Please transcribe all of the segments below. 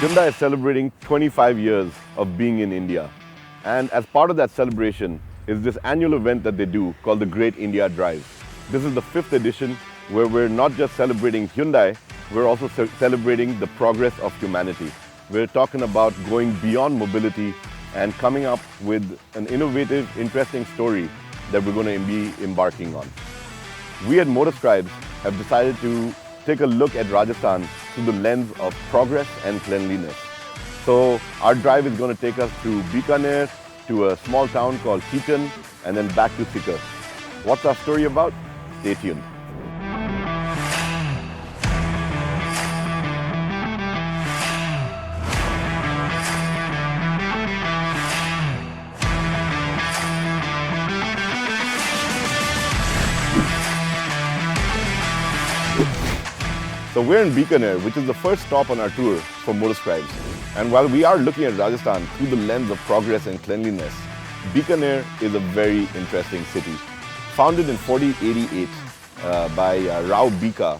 Hyundai is celebrating 25 years of being in India. And as part of that celebration is this annual event that they do called the Great India Drive. This is the 5th edition where we're not just celebrating Hyundai, we're also celebrating the progress of humanity. We're talking about going beyond mobility and coming up with an innovative, interesting story that we're going to be embarking on. We at MotorScribes have decided to take a look at Rajasthan through the lens of progress and cleanliness. So our drive is going to take us to Bikaner, to a small town called Kheechan, and then back to Sikar. What's our story about? Stay tuned. So we're in Bikaner, which is the first stop on our tour for MotorScribes. And while we are looking at Rajasthan through the lens of progress and cleanliness, Bikaner is a very interesting city. Founded in 1488 by Rao Bika,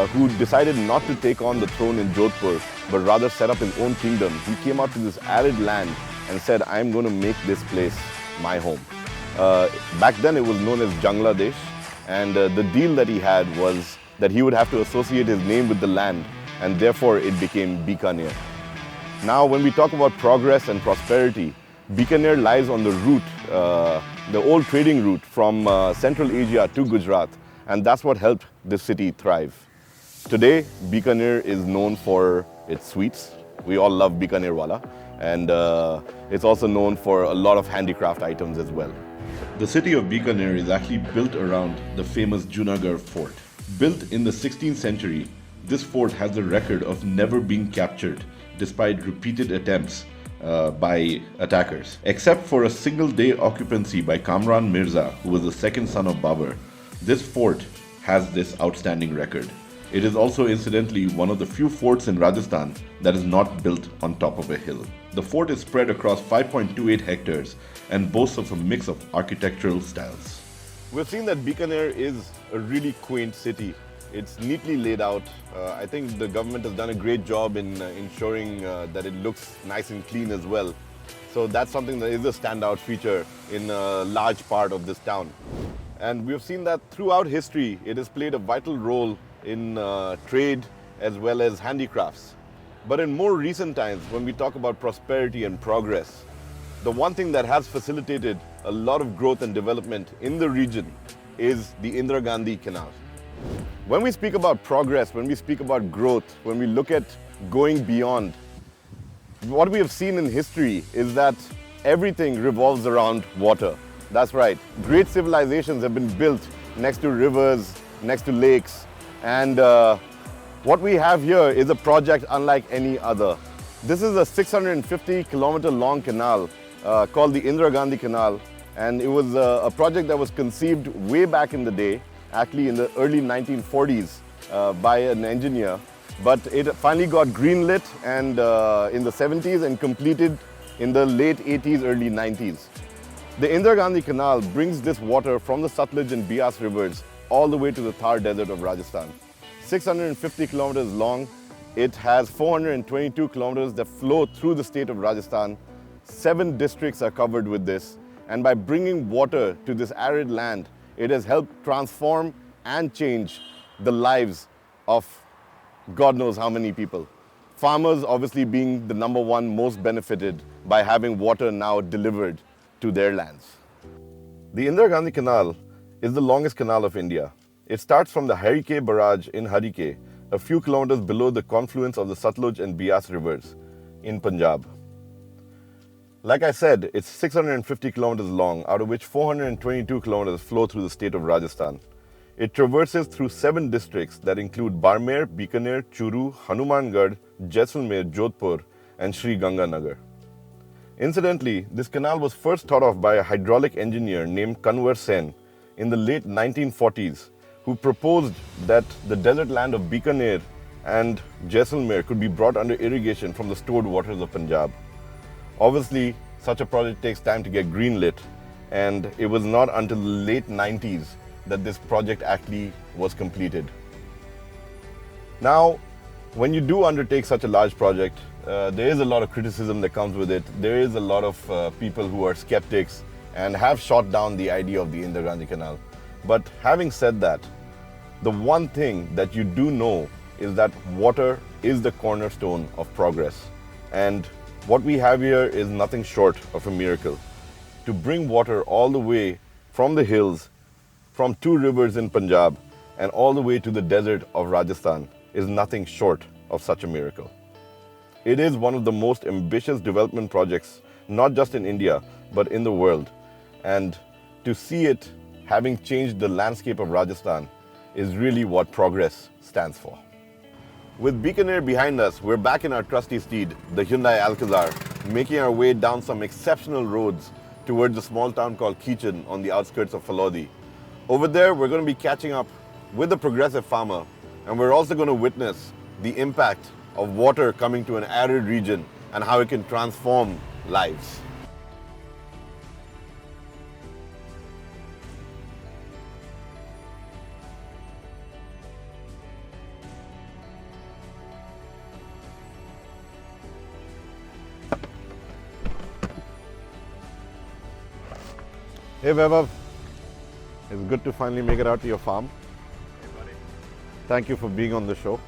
who decided not to take on the throne in Jodhpur, but rather set up his own kingdom. He came out to this arid land and said, I'm going to make this place my home. Back then it was known as Bangladesh, and the deal that he had was that he would have to associate his name with the land, and therefore it became Bikaner. Now, when we talk about progress and prosperity, Bikaner lies on the route, the old trading route from Central Asia to Gujarat, and that's what helped this city thrive. Today, Bikaner is known for its sweets. We all love Bikaner Wala, and it's also known for a lot of handicraft items as well. The city of Bikaner is actually built around the famous Junagarh fort. Built in the 16th century, this fort has the record of never being captured despite repeated attempts by attackers. Except for a single day occupancy by Kamran Mirza, who was the second son of Babur, this fort has this outstanding record. It is also incidentally one of the few forts in Rajasthan that is not built on top of a hill. The fort is spread across 5.28 hectares and boasts of a mix of architectural styles. We've seen that Bikaner is a really quaint city. It's neatly laid out. I think the government has done a great job in ensuring that it looks nice and clean as well. So that's something that is a standout feature in a large part of this town. And we've seen that throughout history, it has played a vital role in trade as well as handicrafts. But in more recent times, when we talk about prosperity and progress, the one thing that has facilitated a lot of growth and development in the region is the Indira Gandhi canal. When we speak about progress, when we speak about growth, when we look at going beyond, what we have seen in history is that everything revolves around water. That's right. Great civilizations have been built next to rivers, next to lakes, and what we have here is a project unlike any other. This is a 650-kilometer long canal called the Indira Gandhi Canal, and it was a project that was conceived way back in the day, actually in the early 1940s by an engineer, but it finally got greenlit and in the 70s and completed in the late 80s, early 90s. The Indira Gandhi Canal brings this water from the Sutlej and Beas rivers all the way to the Thar Desert of Rajasthan. 650 kilometers long, it has 422 kilometers that flow through the state of Rajasthan. 7 districts are covered with this, and by bringing water to this arid land, it has helped transform and change the lives of God knows how many people. Farmers obviously being the number one most benefited by having water now delivered to their lands. The Indira Gandhi Canal is the longest canal of India. It starts from the Harike barrage in Harike, a few kilometers below the confluence of the Sutlej and Beas rivers in Punjab. Like I said, it's 650 kilometers long, out of which 422 kilometers flow through the state of Rajasthan. It traverses through 7 districts that include Barmer, Bikaner, Churu, Hanumangarh, Jaisalmer, Jodhpur, and Sri Ganganagar. Incidentally, this canal was first thought of by a hydraulic engineer named Kanwar Sen in the late 1940s, who proposed that the desert land of Bikaner and Jaisalmer could be brought under irrigation from the stored waters of Punjab. Obviously, such a project takes time to get greenlit, and it was not until the late 90s that this project actually was completed. Now, when you do undertake such a large project, there is a lot of criticism that comes with it. There is a lot of people who are skeptics and have shot down the idea of the Indira Gandhi Canal. But having said that, the one thing that you do know is that water is the cornerstone of progress. And what we have here is nothing short of a miracle. To bring water all the way from the hills, from 2 rivers in Punjab, and all the way to the desert of Rajasthan is nothing short of such a miracle. It is one of the most ambitious development projects, not just in India, but in the world. And to see it having changed the landscape of Rajasthan is really what progress stands for. With Bikaner behind us, we're back in our trusty steed, the Hyundai Alcazar, making our way down some exceptional roads towards a small town called Kheechan on the outskirts of Falodi. Over there, we're going to be catching up with a progressive farmer, and we're also going to witness the impact of water coming to an arid region and how it can transform lives. Hey Vaibhav, it's good to finally make it out to your farm. Hey buddy. Thank you for being on the show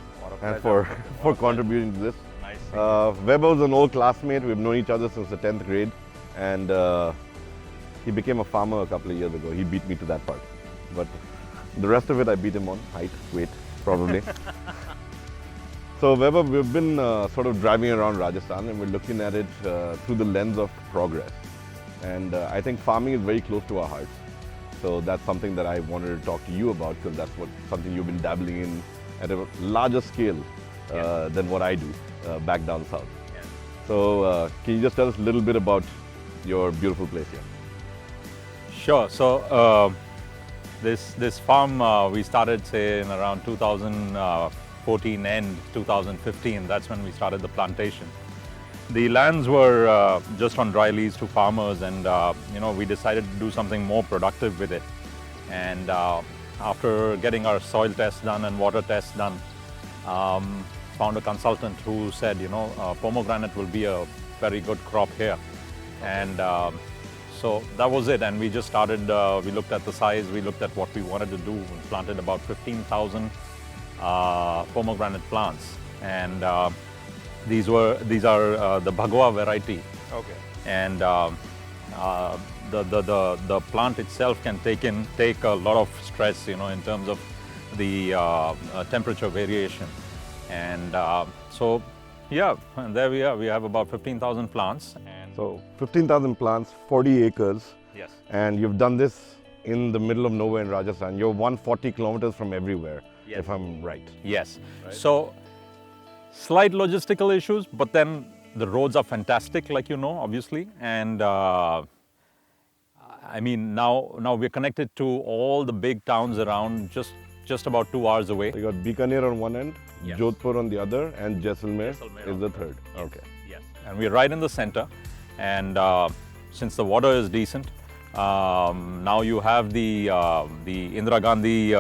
and pleasure. for contributing to this. Nice. Vaibhav's an old classmate. We've known each other since the 10th grade, and he became a farmer a couple of years ago. He beat me to that part, but the rest of it I beat him on height, weight, probably. So Vaibhav, we've been sort of driving around Rajasthan, and we're looking at it through the lens of progress. And I think farming is very close to our hearts. So that's something that I wanted to talk to you about, because that's something you've been dabbling in at a larger scale than what I do back down south. Yeah. So can you just tell us a little bit about your beautiful place here? Sure. So this farm we started, say, in around 2014 and 2015. That's when we started the plantation. The lands were just on dry lease to farmers, and we decided to do something more productive with it. And after getting our soil tests done and water tests done, found a consultant who said, pomegranate will be a very good crop here. And so that was it. And we just started, we looked at the size, we looked at what we wanted to do. We planted about 15,000 pomegranate plants. And these are the Bhagwa variety. Okay. And the plant itself can take a lot of stress, in terms of the temperature variation. And so, yeah, and there we are. We have about 15,000 plants. And So 15,000 plants, 40 acres. yes, And you've done this in the middle of nowhere in Rajasthan. You're 140 kilometers from everywhere, Yes. if I'm right. yes. Right. So slight logistical issues, but then the roads are fantastic, like obviously. And I mean, now we're connected to all the big towns around, just about 2 hours away. So you got Bikaner on one end, Yes. Jodhpur on the other, and Jaisalmer Jaisalmer is on the the third. Yes, Okay. Yes. And we're right in the center. And since the water is decent, now you have the Indira Gandhi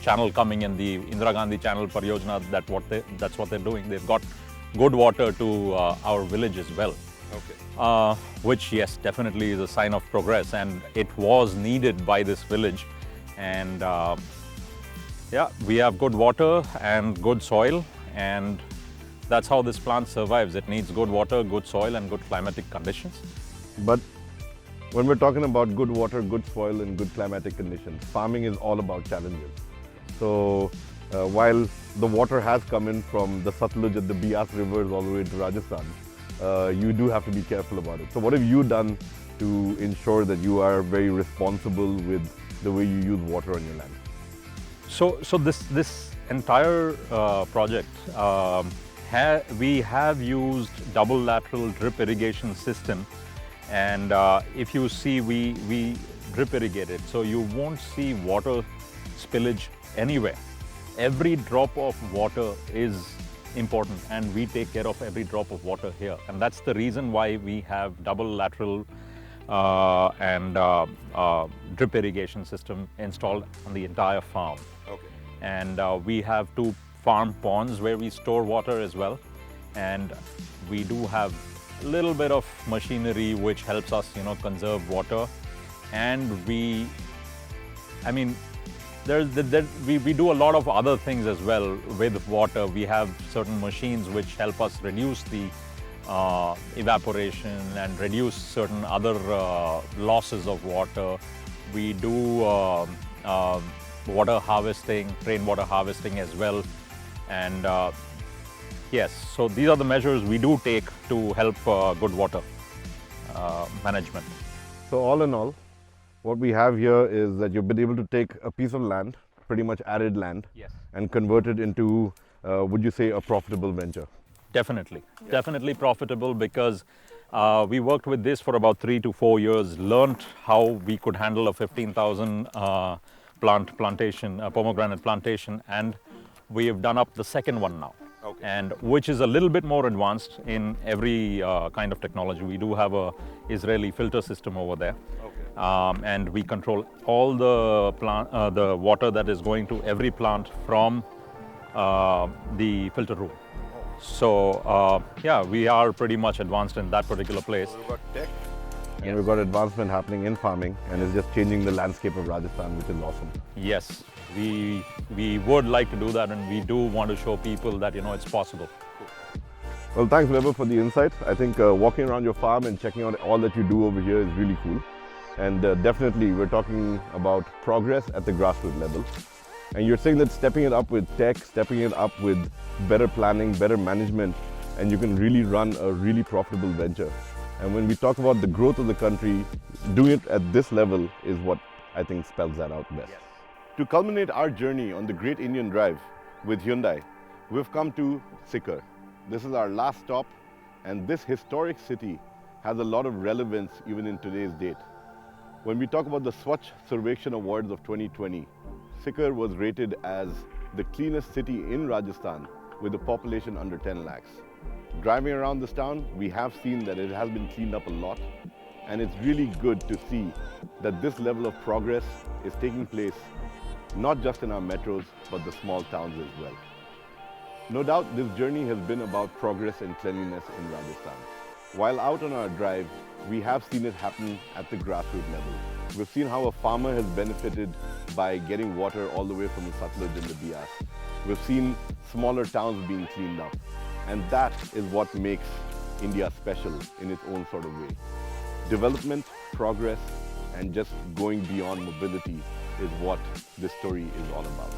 channel coming in, the Indira Gandhi channel Pariyojana. That's what they're doing. They've got good water to our village as well. Okay. Which, yes, definitely is a sign of progress, and it was needed by this village. And yeah, we have good water and good soil, and that's how this plant survives. It needs good water, good soil, and good climatic conditions. But when we're talking about good water, good soil, and good climatic conditions, farming is all about challenges. So while the water has come in from the Satluj and the Bias rivers all the way to Rajasthan, you do have to be careful about it. So what have you done to ensure that you are very responsible with the way you use water on your land? So this entire project, we have used double lateral drip irrigation system, and if you see, we drip irrigate it, so you won't see water spillage anywhere. Every drop of water is important, and we take care of every drop of water here, and that's the reason why we have double lateral and drip irrigation system installed on the entire farm. Okay. And we have two farm ponds where we store water as well. And we do have a little bit of machinery which helps us, conserve water. And we do a lot of other things as well with water. We have certain machines which help us reduce the evaporation and reduce certain other losses of water. We do water harvesting, rainwater harvesting as well. And yes, so these are the measures we do take to help good water management. So all in all, what we have here is that you've been able to take a piece of land, pretty much arid land, Yes. and convert it into, would you say, a profitable venture? Definitely, definitely profitable, because we worked with this for about 3 to 4 years, learned how we could handle a 15,000 plantation, pomegranate plantation, and we have done up the second one now. Okay. And which is a little bit more advanced in every kind of technology. We do have a Israeli filter system over there. Okay. And we control all the water that is going to every plant from the filter room. So yeah, we are pretty much advanced in that particular place. We've got tech, and we've got advancement happening in farming, and it's just changing the landscape of Rajasthan, which is awesome. Yes, we would like to do that, and we do want to show people that it's possible. Well, thanks, Weber, for the insights. I think walking around your farm and checking out all that you do over here is really cool. And definitely, we're talking about progress at the grassroots level. And you're saying that stepping it up with tech, stepping it up with better planning, better management, and you can really run a really profitable venture. And when we talk about the growth of the country, doing it at this level is what I think spells that out best. Yes. To culminate our journey on the Great Indian Drive with Hyundai, we've come to Sikar. This is our last stop, and this historic city has a lot of relevance even in today's date. When we talk about the Swachh Sarvekshan Awards of 2020, Sikar was rated as the cleanest city in Rajasthan with a population under 10 lakhs. Driving around this town, we have seen that it has been cleaned up a lot, and it's really good to see that this level of progress is taking place not just in our metros, but the small towns as well. No doubt this journey has been about progress and cleanliness in Rajasthan. While out on our drive, we have seen it happen at the grassroots level. We've seen how a farmer has benefited by getting water all the way from the Satluj and the Bias. We've seen smaller towns being cleaned up. And that is what makes India special in its own sort of way. Development, progress, and just going beyond mobility is what this story is all about.